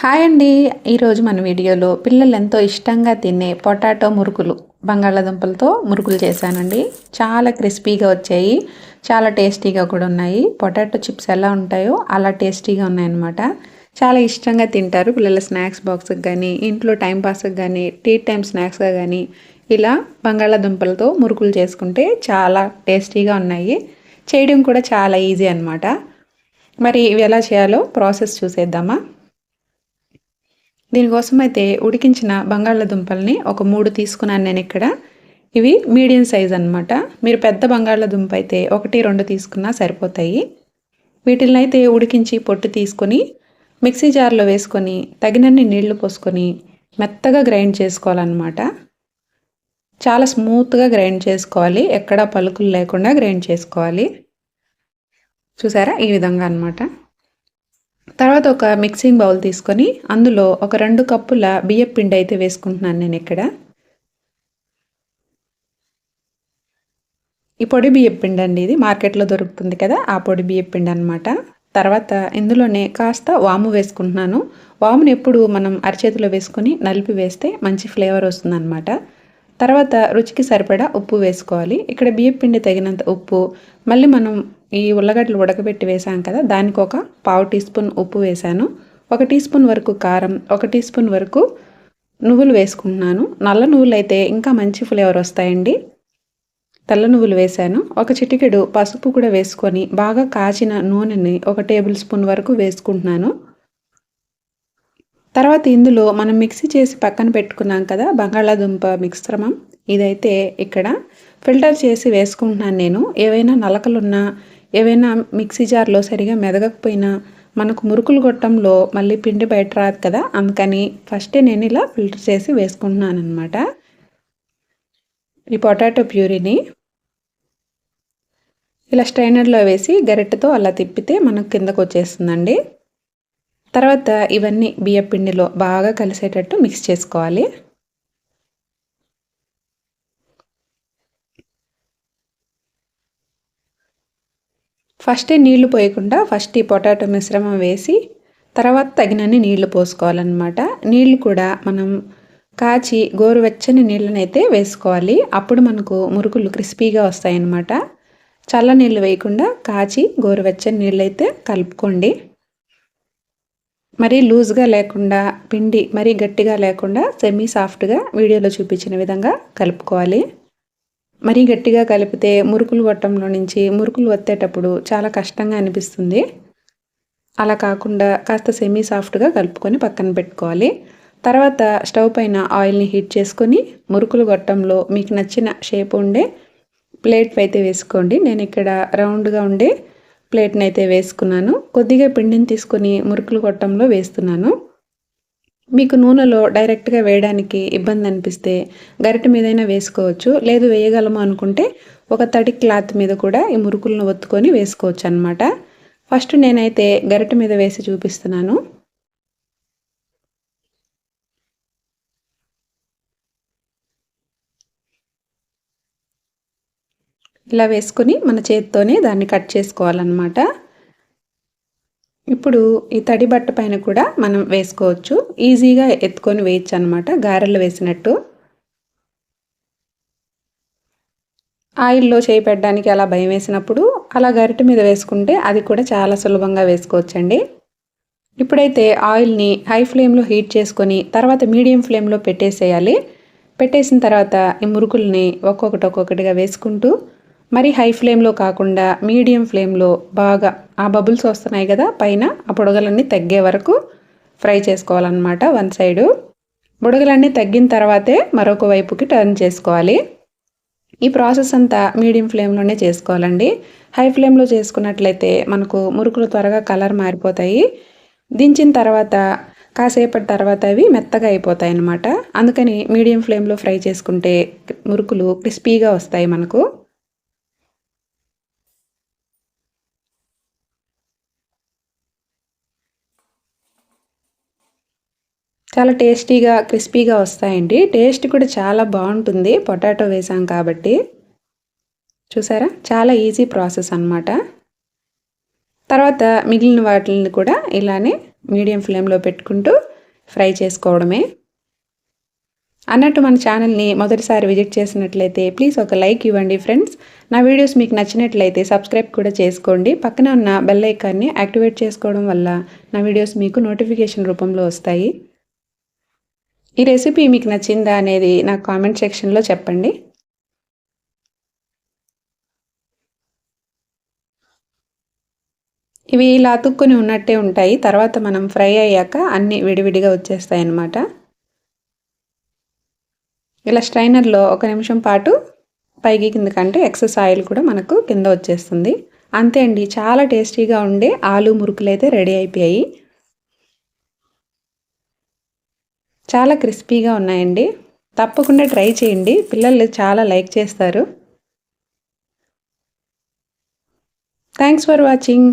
Hi అండి. ఈరోజు మన వీడియోలో పిల్లలు ఎంతో ఇష్టంగా తినే పొటాటో మురుకులు, బంగాళాదుంపలతో మురుకులు చేశానండి. చాలా క్రిస్పీగా వచ్చాయి, చాలా టేస్టీగా కూడా ఉన్నాయి. పొటాటో చిప్స్ ఎలా ఉంటాయో అలా టేస్టీగా ఉన్నాయన్నమాట. చాలా ఇష్టంగా తింటారు పిల్లల స్నాక్స్ బాక్స్కి కానీ, ఇంట్లో టైంపాస్కి కానీ, టీ టైం స్నాక్స్గా కానీ ఇలా బంగాళాదుంపలతో మురుకులు చేసుకుంటే చాలా టేస్టీగా ఉన్నాయి. చేయడం కూడా చాలా ఈజీ అన్నమాట. మరి ఇవి ఎలా చేయాలో ప్రాసెస్ చూసేద్దామా. దీనికోసం అయితే ఉడికించిన బంగాళాదుంపల్ని ఒక 3 తీసుకున్నాను నేను ఇక్కడ. ఇవి మీడియం సైజ్ అన్నమాట. మీరు పెద్ద బంగాళాదుంప అయితే 1, 2 తీసుకున్నా సరిపోతాయి. వీటిని అయితే ఉడికించి పొట్టు తీసుకొని మిక్సీ జార్లో వేసుకొని తగినన్ని నీళ్లు పోసుకొని మెత్తగా గ్రైండ్ చేసుకోవాలన్నమాట. చాలా స్మూత్గా గ్రైండ్ చేసుకోవాలి, ఎక్కడా పలుకులు లేకుండా గ్రైండ్ చేసుకోవాలి. చూసారా, ఈ విధంగా అన్నమాట. తర్వాత ఒక మిక్సింగ్ బౌల్ తీసుకొని అందులో ఒక 2 కప్పుల బియ్యపు పిండి అయితే వేసుకుంటున్నాను నేను ఇక్కడ. ఈ పొడి బియ్యపు పిండి అండి, ఇది మార్కెట్లో దొరుకుతుంది కదా, ఆ పొడి బియ్యపు పిండి అనమాట. తర్వాత ఇందులోనే కాస్త వాము వేసుకుంటున్నాను. వాముని ఎప్పుడు మనం అరచేతిలో వేసుకొని నలిపి వేస్తే మంచి ఫ్లేవర్ వస్తుందన్నమాట. తర్వాత రుచికి సరిపడా ఉప్పు వేసుకోవాలి. ఇక్కడ బియ్యపు పిండి తగినంత ఉప్పు, మళ్ళీ మనం ఈ ఉల్లగడ్డలు ఉడకబెట్టి వేసాం కదా, దానికి ఒక 1/2 టీ స్పూన్ ఉప్పు వేసాను. 1 టీ స్పూన్ వరకు కారం, 1 టీ స్పూన్ వరకు నువ్వులు వేసుకుంటున్నాను. నల్ల నువ్వులు అయితే ఇంకా మంచి ఫ్లేవర్ వస్తాయండి. తెల్ల నువ్వులు వేసాను. ఒక చిటికెడు పసుపు కూడా వేసుకొని బాగా కాచిన నూనెని 1 టేబుల్ స్పూన్ వరకు వేసుకుంటున్నాను. తర్వాత ఇందులో మనం మిక్సీ చేసి పక్కన పెట్టుకున్నాం కదా బంగాళాదుంప మిశ్రమం, ఇదైతే ఇక్కడ ఫిల్టర్ చేసి వేసుకుంటున్నాను నేను. ఏవైనా నలకలున్నా, ఏవైనా మిక్సీ జార్లో సరిగా మెదగకపోయినా మనకు మురుకులు గొట్టంలో మళ్ళీ పిండి బయట రాదు కదా, అందుకని ఫస్టే నేను ఇలా ఫిల్టర్ చేసి వేసుకుంటున్నాను అనమాట. ఈ పొటాటో ప్యూరీని ఇలా స్ట్రైనర్లో వేసి గరిటెతో అలా తిప్పితే మనకు కిందకు వచ్చేస్తుందండి. తర్వాత ఇవన్నీ బియ్య పిండిలో బాగా కలిసేటట్టు మిక్స్ చేసుకోవాలి. ఫస్టే నీళ్లు పోయకుండా ఫస్ట్ ఈ పొటాటో మిశ్రమం వేసి తర్వాత తగినన్ని నీళ్లు పోసుకోవాలన్నమాట. నీళ్లు కూడా మనం కాచి గోరువెచ్చని నీళ్ళనైతే వేసుకోవాలి. అప్పుడు మనకు మురుకులు క్రిస్పీగా వస్తాయన్నమాట. చల్ల నీళ్ళు వేయకుండా కాచి గోరువెచ్చని నీళ్ళు అయితే కలుపుకోండి. మరీ లూజ్గా లేకుండా, పిండి మరీ గట్టిగా లేకుండా సెమీ సాఫ్ట్గా వీడియోలో చూపించిన విధంగా కలుపుకోవాలి. మరీ గట్టిగా కలిపితే మురుకులు గొట్టంలో నుంచి మురుకులు వత్తేటప్పుడు చాలా కష్టంగా అనిపిస్తుంది. అలా కాకుండా కాస్త సెమీ సాఫ్ట్గా కలుపుకొని పక్కన పెట్టుకోవాలి. తర్వాత స్టవ్ పైన ఆయిల్ని హీట్ చేసుకొని మురుకులు గొట్టంలో మీకు నచ్చిన షేప్ ఉండే ప్లేట్ అయితే వేసుకోండి. నేను ఇక్కడ రౌండ్గా ఉండే ప్లేట్ని అయితే వేసుకున్నాను. కొద్దిగా పిండిని తీసుకొని మురుకులు గొట్టంలో వేస్తున్నాను. మీకు నూనెలో డైరెక్ట్గా వేయడానికి ఇబ్బంది అనిపిస్తే గరిటె మీదైనా వేసుకోవచ్చు. లేదు వేయగలము అనుకుంటే ఒక తడి క్లాత్ మీద కూడా ఈ మురుకులను ఒత్తుకొని వేసుకోవచ్చు అన్నమాట. ఫస్ట్ నేనైతే గరిటె మీద వేసి చూపిస్తున్నాను. ఇలా వేసుకొని మన చేతితోనే దాన్ని కట్ చేసుకోవాలన్నమాట. ఇప్పుడు ఈ తడి బట్ట పైన కూడా మనం వేసుకోవచ్చు. ఈజీగా ఎత్తుకొని వేయచ్చు అనమాట, గారెలు వేసినట్టు. ఆయిల్లో చేయి పెట్టడానికి అలా భయం వేసినప్పుడు అలా గరిటె మీద వేసుకుంటే అది కూడా చాలా సులభంగా వేసుకోవచ్చండి. ఇప్పుడైతే ఆయిల్ని హై ఫ్లేమ్లో హీట్ చేసుకొని తర్వాత మీడియం ఫ్లేమ్లో పెట్టేసేయాలి. పెట్టేసిన తర్వాత ఈ మురుకుల్ని ఒక్కొక్కటిగా వేసుకుంటూ మరి హై ఫ్లేమ్లో కాకుండా మీడియం ఫ్లేమ్లో బాగా ఆ బబుల్స్ వస్తున్నాయి కదా పైన, ఆ బుడగలన్నీ తగ్గే వరకు ఫ్రై చేసుకోవాలన్నమాట. వన్ సైడు బుడగలన్నీ తగ్గిన తర్వాతే మరొక వైపుకి టర్న్ చేసుకోవాలి. ఈ ప్రాసెస్ అంతా మీడియం ఫ్లేమ్లోనే చేసుకోవాలండి. హై ఫ్లేమ్లో చేసుకున్నట్లయితే మనకు మురుకులు త్వరగా కలర్ మారిపోతాయి. దించిన తర్వాత కాసేపటి తర్వాత అవి మెత్తగా అయిపోతాయి అన్నమాట. అందుకని మీడియం ఫ్లేమ్లో ఫ్రై చేసుకుంటే మురుకులు క్రిస్పీగా వస్తాయి మనకు. చాలా టేస్టీగా క్రిస్పీగా వస్తాయండి. టేస్ట్ కూడా చాలా బాగుంటుంది, పొటాటో వేసాం కాబట్టి. చూసారా, చాలా ఈజీ ప్రాసెస్ అన్నమాట. తర్వాత మిగిలిన వాటిని కూడా ఇలానే మీడియం ఫ్లేమ్లో పెట్టుకుంటూ ఫ్రై చేసుకోవడమే. అన్నట్టు మన ఛానల్ని మొదటిసారి విజిట్ చేసినట్లయితే ప్లీజ్ ఒక లైక్ ఇవ్వండి ఫ్రెండ్స్. నా వీడియోస్ మీకు నచ్చినట్లయితే సబ్స్క్రైబ్ కూడా చేసుకోండి. పక్కన ఉన్న బెల్ ఐకాన్ని యాక్టివేట్ చేసుకోవడం వల్ల నా వీడియోస్ మీకు నోటిఫికేషన్ రూపంలో వస్తాయి. ఈ రెసిపీ మీకు నచ్చిందా అనేది నాకు కామెంట్ సెక్షన్లో చెప్పండి. ఇవి ఇలా అతుక్కొని ఉన్నట్టే ఉంటాయి. తర్వాత మనం ఫ్రై అయ్యాక అన్నీ విడివిడిగా వచ్చేస్తాయి అన్నమాట. ఇలా స్ట్రైనర్లో 1 నిమిషం పాటు పైకి కిందకంటే ఎక్సెస్ ఆయిల్ కూడా మనకు కింద వచ్చేస్తుంది. అంతే అండి, చాలా టేస్టీగా ఉండే ఆలు మురుకులు అయితే రెడీ అయిపోయాయి. చాలా క్రిస్పీగా ఉన్నాయండి. తప్పకుండా ట్రై చేయండి, పిల్లలు చాలా లైక్ చేస్తారు. Thanks for watching.